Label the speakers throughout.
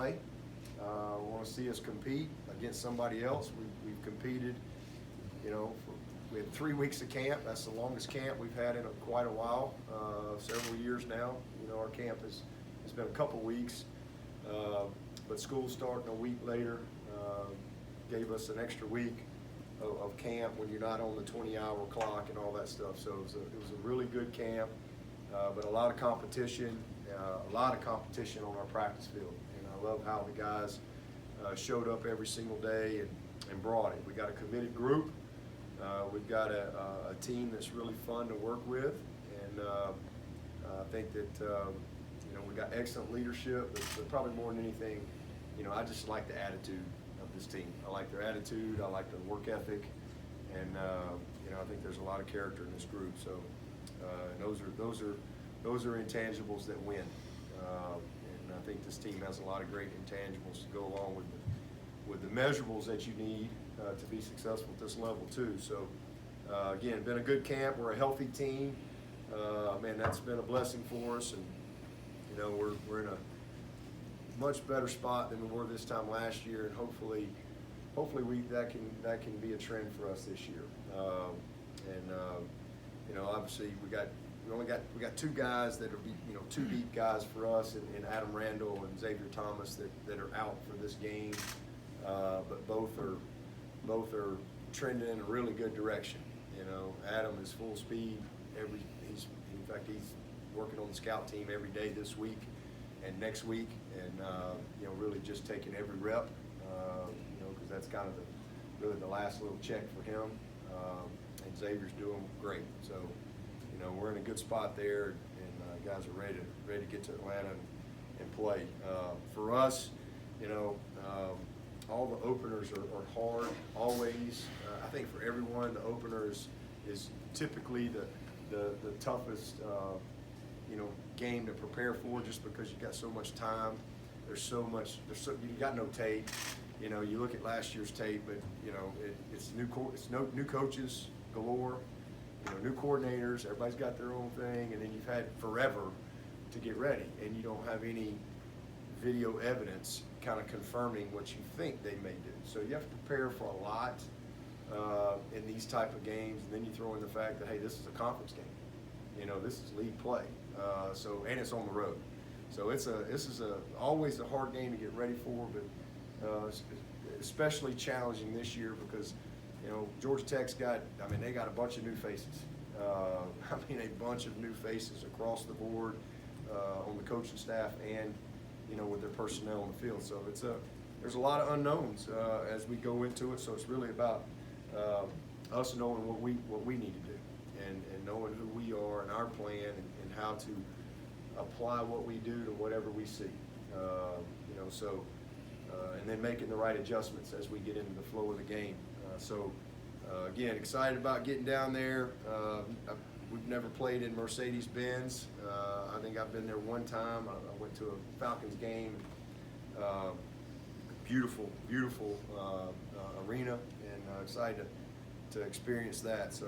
Speaker 1: play. Want to see us compete against somebody else. We've competed, we had 3 weeks of camp. That's the longest camp we've had in quite a while, several years now. Our camp has been a couple weeks, but school starting a week later gave us an extra week of camp when you're not on the 20-hour clock and all that stuff. So it was a really good camp, but a lot of competition on our practice field. And I love how the guys showed up every single day and brought it. We got a committed group. We've got a team that's really fun to work with, and I think that we got excellent leadership, but probably more than anything, I just like the attitude of this team. I like their attitude, I like their work ethic, and I think there's a lot of character in this group. So those are intangibles that win, and I think this team has a lot of great intangibles to go along with the measurables that you need to be successful at this level too. So again, been a good camp. We're a healthy team. Man, that's been a blessing for us, and we're in a much better spot than we were this time last year, and hopefully that can be a trend for us this year. Obviously we got two guys that are two deep guys for us, in Adam Randall and Xavier Thomas that are out for this game, but both are trending in a really good direction. Adam is full speed. He's working on the scout team every day this week and next week, and really just taking every rep, because that's kind of really the last little check for him. And Xavier's doing great. So we're in a good spot there, and guys are ready to get to Atlanta and play. For us, all the openers are hard always. I think for everyone, the opener is typically the toughest game to prepare for, just because you got so much time. You got no tape. You look at last year's tape, but it's new coaches galore, new coordinators. Everybody's got their own thing, and then you've had forever to get ready, and you don't have any video evidence kind of confirming what you think they may do. So you have to prepare for a lot in these type of games, and then you throw in the fact that, hey, this is a conference game. This is league play, and it's on the road. So this is always a hard game to get ready for, but especially challenging this year because Georgia Tech's got a bunch of new faces. A bunch of new faces across the board on the coaching staff and with their personnel on the field. So there's a lot of unknowns as we go into it. So it's really about us knowing what we need to do and knowing who we are and our plan and how to apply what we do to whatever we see. And then making the right adjustments as we get into the flow of the game. Again, excited about getting down there. We've never played in Mercedes-Benz. I think I've been there one time. I went to a Falcons game. Beautiful arena, and excited to experience that.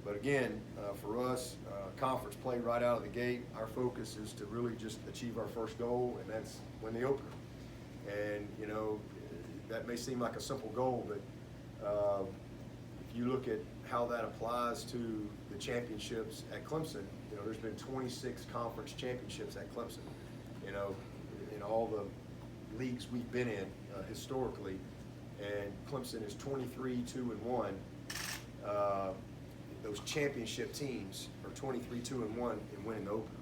Speaker 1: But again, for us, conference play right out of the gate, our focus is to really just achieve our first goal, and that's win the opener. And that may seem like a simple goal, but if you look at how that applies to the championships at Clemson, there's been 26 conference championships at Clemson. In all the leagues we've been in historically, and Clemson is 23-2-1. Those championship teams are 23-2-1 in winning the opener.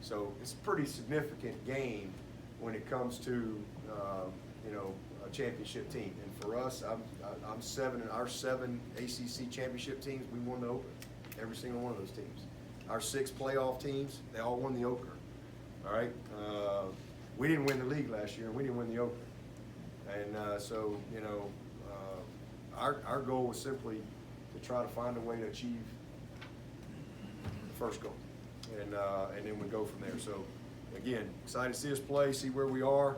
Speaker 1: So it's a pretty significant game when it comes to a championship team. And for us, I'm seven, and our 7 ACC championship teams, we won the opener. Every single one of those teams. Our 6 playoff teams, they all won the opener. All right. We didn't win the league last year, and we didn't win the opener. And our goal was simply to try to find a way to achieve the first goal, and then we go from there. So again, excited to see us play, see where we are,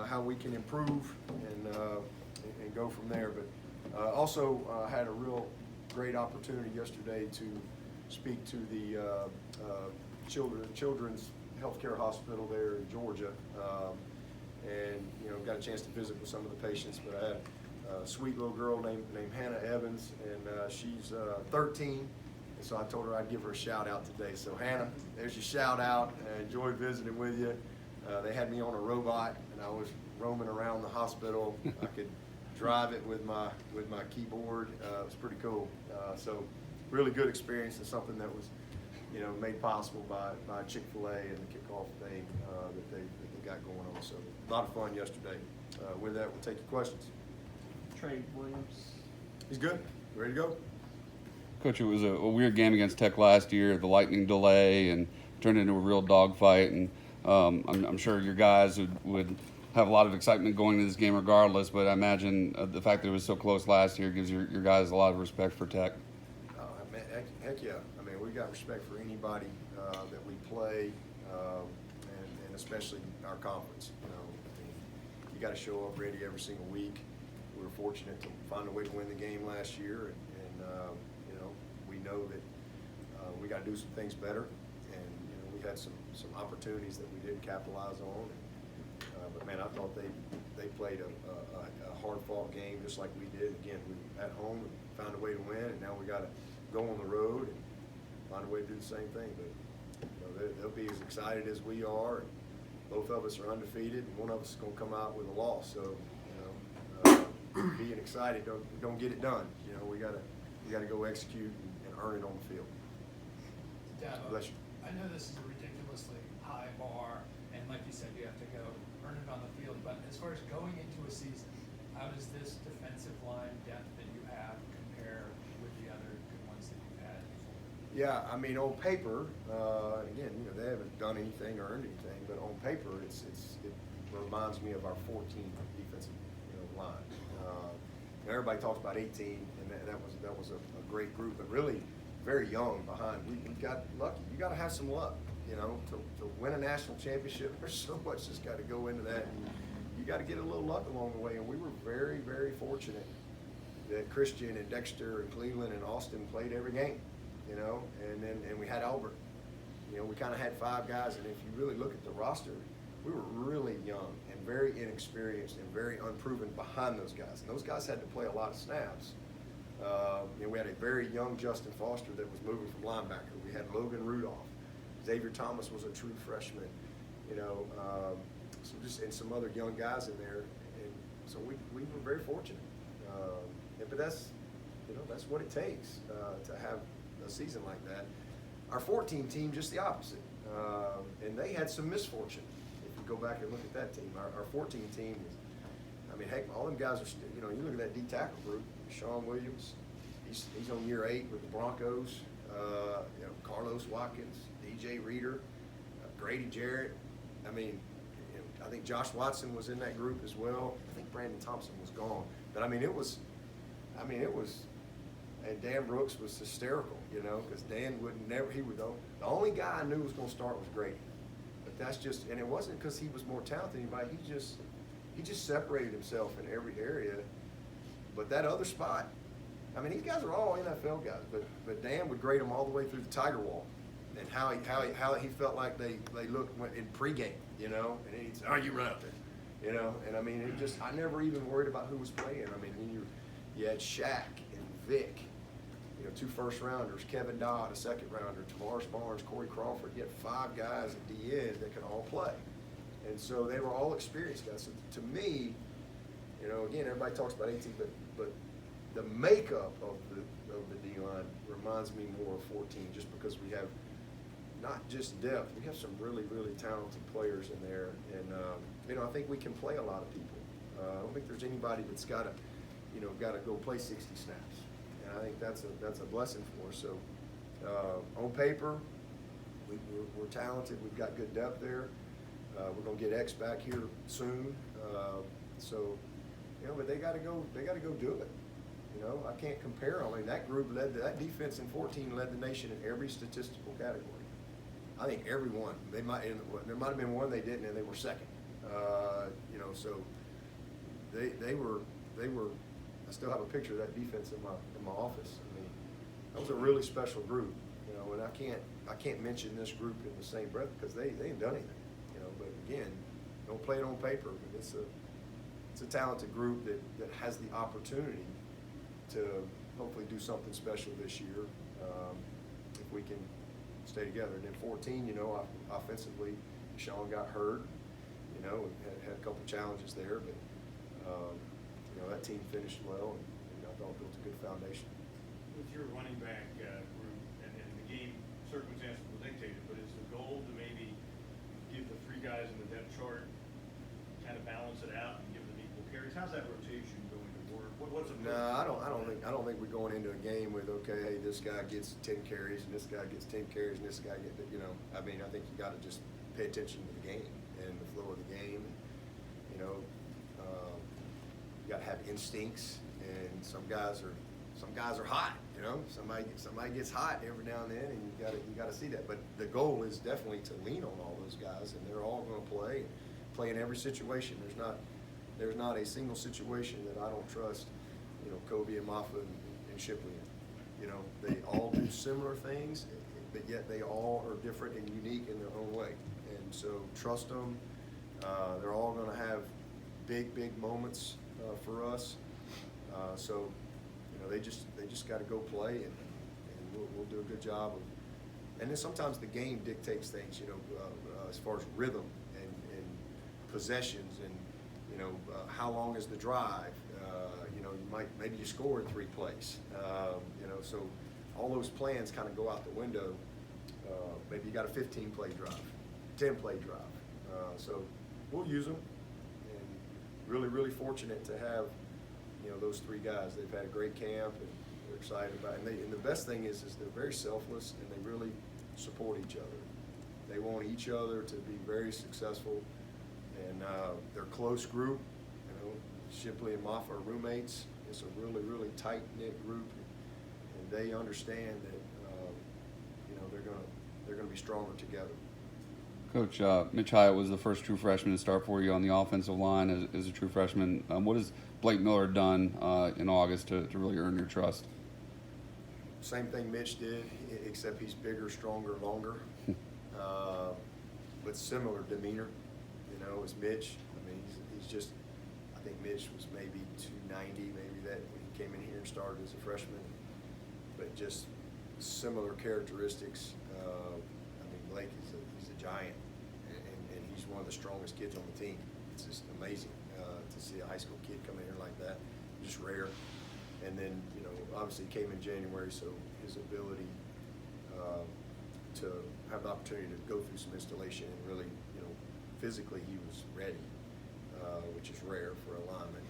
Speaker 1: how we can improve, and go from there. But also had a real great opportunity yesterday to speak to the Children's Healthcare Hospital there in Georgia, and got a chance to visit with some of the patients, but I had a sweet little girl named Hannah Evans, and she's 13. And so I told her I'd give her a shout out today. So Hannah, there's your shout out. I enjoyed visiting with you. They had me on a robot, and I was roaming around the hospital. I could drive it with my keyboard. It was pretty cool. So really good experience, and something that was made possible by Chick-fil-A and the kickoff thing that they got going on. So a lot of fun yesterday. With that, we'll take your questions.
Speaker 2: Trey Williams.
Speaker 1: He's good. Ready to go?
Speaker 3: Coach, it was a weird game against Tech last year, the lightning delay, and turned into a real dogfight. And I'm sure your guys would have a lot of excitement going into this game regardless, but I imagine the fact that it was so close last year gives your guys a lot of respect for Tech.
Speaker 1: Heck yeah. I mean, we got respect for anybody that we play, and especially our conference. I mean, you got to show up ready every single week. We were fortunate to find a way to win the game last year, and we know that we got to do some things better, and we had some opportunities that we didn't capitalize on. But man, I thought they played a hard-fought game just like we did. Again, we were at home and found a way to win, and now we got to go on the road and find a way to do the same thing. But they'll be as excited as we are. And both of us are undefeated, and one of us is going to come out with a loss. So being excited don't get it done. We got to go execute and earn it on the field.
Speaker 4: Dabo,
Speaker 1: Bless you.
Speaker 4: I know this is a ridiculously high bar, and like you said, you have to go earn it on the field. But as far as going into a season, how does this defensive line depth that you have compare with the other good ones that you've had before?
Speaker 1: Yeah, I mean, on paper, again, they haven't done anything or earned anything, but on paper, it reminds me of our 14 defensive line. Everybody talks about 18, and that was a great group, but really very young behind. We got lucky. You got to have some luck, to win a national championship. There's so much that's got to go into that. You got to get a little luck along the way, and we were very, very fortunate that Christian and Dexter and Cleveland and Austin played every game, and we had Albert. We kind of had 5 guys, and if you really look at the roster, we were really young and very inexperienced and very unproven behind those guys. And those guys had to play a lot of snaps. We had a very young Justin Foster that was moving from linebacker. We had Logan Rudolph. Xavier Thomas was a true freshman. And some other young guys in there. And so we were very fortunate. But that's what it takes to have a season like that. Our 14 team, just the opposite. And they had some misfortune. Go back and look at that team. Our 14 team is, heck, all them guys are still, you look at that D tackle group, Sean Williams, he's on year 8 with the Broncos, Carlos Watkins, DJ Reader, Grady Jarrett. I think Josh Watson was in that group as well. I think Brandon Thompson was gone. But it was, and Dan Brooks was hysterical, because Dan the only guy I knew was going to start was Grady. That's just, and it wasn't because he was more talented than anybody. He just separated himself in every area. But that other spot, these guys are all NFL guys. But Dan would grade them all the way through the Tiger Wall, and how he felt like they looked in pregame, and then he'd say, "Oh, you run up there," And I never even worried about who was playing. You had Shaq and Vic. 2 first-rounders, Kevin Dodd, a second-rounder, Tavares Barnes, Corey Crawford. You had 5 guys at the end that could all play. And so they were all experienced guys. So to me, again, everybody talks about 18, but the makeup of the D-line reminds me more of 14, just because we have not just depth, we have some really, really talented players in there. And, I think we can play a lot of people. I don't think there's anybody that's got to go play 60 snaps. I think that's a blessing for us. So on paper, we're talented. We've got good depth there. We're going to get X back here soon. But they got to go. They got to go do it. I can't compare. That group that defense in 14 led the nation in every statistical category. I think every one. There might have been one they didn't, and they were second. So they were. I still have a picture of that defense in my office. That was a really special group, and I can't mention this group in the same breath because they ain't done anything, But again, don't play it on paper. But it's a talented group that has the opportunity to hopefully do something special this year, if we can stay together. And then 14, you know, offensively, Sean got hurt, you know, and had a couple challenges there, but you know, that team finished well, and I thought built a good foundation.
Speaker 5: With your running back group, and the game circumstances will dictate it, but is the goal to maybe give the three guys in the depth chart, kind of balance it out and give them equal carries? How's that rotation going to work? What's a
Speaker 1: No, I don't think we're going into a game with, okay, hey, this guy gets 10 carries and this guy gets 10 carries and this guy gets, you know, I mean, I think you got to just pay attention to the game and the flow of the game. And, you know, you got to have instincts, and some guys are hot. You know, somebody gets hot every now and then, and you got to see that. But the goal is definitely to lean on all those guys, and they're all going to play in every situation. There's not a single situation that I don't trust, you know, Kobe and Maffa and Shipley in. You know, they all do similar things, but yet they all are different and unique in their own way. And so trust them. They're all going to have big moments for us. So, you know, they just got to go play, and we'll do a good job of. And then sometimes the game dictates things, you know, as far as rhythm and possessions, and you know, how long is the drive? You know, maybe you score in 3 plays. You know, so all those plans kind of go out the window. Maybe you got a 15-play drive, 10-play drive. So we'll use them, and really fortunate to have, you know, those 3 guys. They've had a great camp, and they're excited about it. And the best thing is they're very selfless, and they really support each other. They want each other to be very successful, and they're a close group. You know, Shipley and Maffa are roommates. It's a really tight-knit group, and they understand that you know, they're gonna be stronger together.
Speaker 3: Coach, Mitch Hyatt was the first true freshman to start for you on the offensive line as a true freshman. What has Blake Miller done in August to really earn your trust?
Speaker 1: Same thing Mitch did, except he's bigger, stronger, longer, but similar demeanor. You know, as Mitch. I mean, he's just. I think Mitch was maybe 290, maybe that when he came in here and started as a freshman. But just similar characteristics. I mean, Blake he's a giant, and he's one of the strongest kids on the team. It's just amazing to see a high school kid come in here like that. Just rare. And then, you know, obviously he came in January, so his ability to have the opportunity to go through some installation and really, you know, physically he was ready, which is rare for a lineman,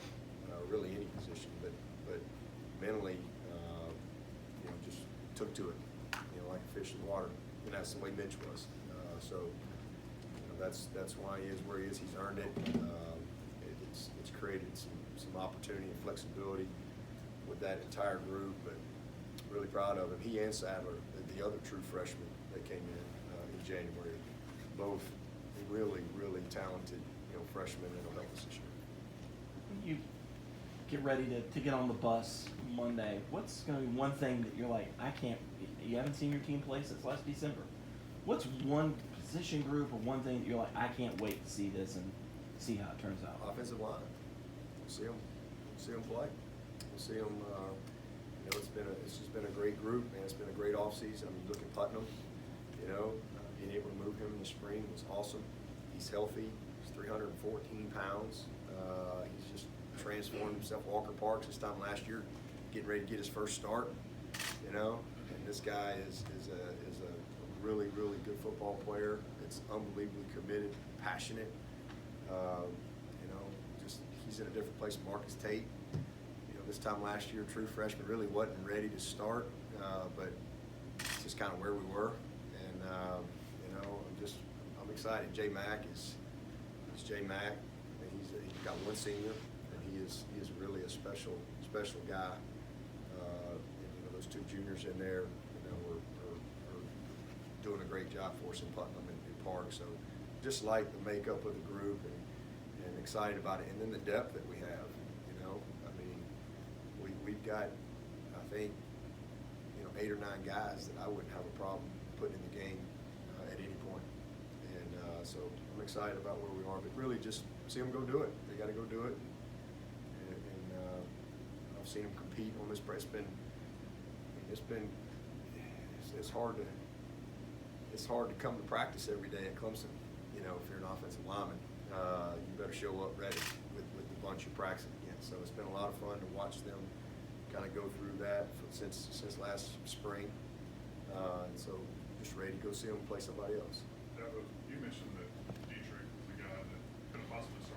Speaker 1: really any position, but mentally, you know, just took to it, you know, like a fish in the water, and that's the way Mitch was. So, you know, that's why he is where he is. He's earned it. It's created some opportunity and flexibility with that entire group, but really proud of him. He and Sadler, the other true freshman that came in January, both really talented, you know, freshmen that'll help us this year.
Speaker 2: You get ready to get on the bus Monday. What's going to be one thing that you're like, you haven't seen your team play since last December? What's one position group or one thing that you're like, I can't wait to see this and see how it turns out?
Speaker 1: Offensive line. We'll see them play. We'll see them. You know, it's just been a great group, man. It's been a great offseason. I mean, look at Putnam. You know, being able to move him in the spring was awesome. He's healthy. He's 314 pounds. He's just transformed himself. Walker Parks this time last year, getting ready to get his first start. You know, and this guy is a really good football player. It's unbelievably committed, passionate. You know, just he's in a different place. Marcus Tate. You know, this time last year, true freshman, really wasn't ready to start, but it's just kind of where we were. And you know, I'm excited. J Mack is J Mack. He's got one senior, and he is really a special guy. And, you know, those 2 juniors in there, you know, are doing a great job for us in Putnam and Park. So just like the makeup of the group, and excited about it. And then the depth that we have. You know, I mean, we've got, I think, you know, 8 or 9 guys that I wouldn't have a problem putting in the game at any point. And so I'm excited about where we are, but really just see them go do it. They got to go do it. seen them compete on this. It's hard to come to practice every day at Clemson. You know, if you're an offensive lineman, you better show up ready with the bunch you're practicing against. So it's been a lot of fun to watch them kind of go through that since last spring, and so just ready to go see them play somebody else.
Speaker 6: Dabo, you mentioned that Dietrich was the guy that could have possibly started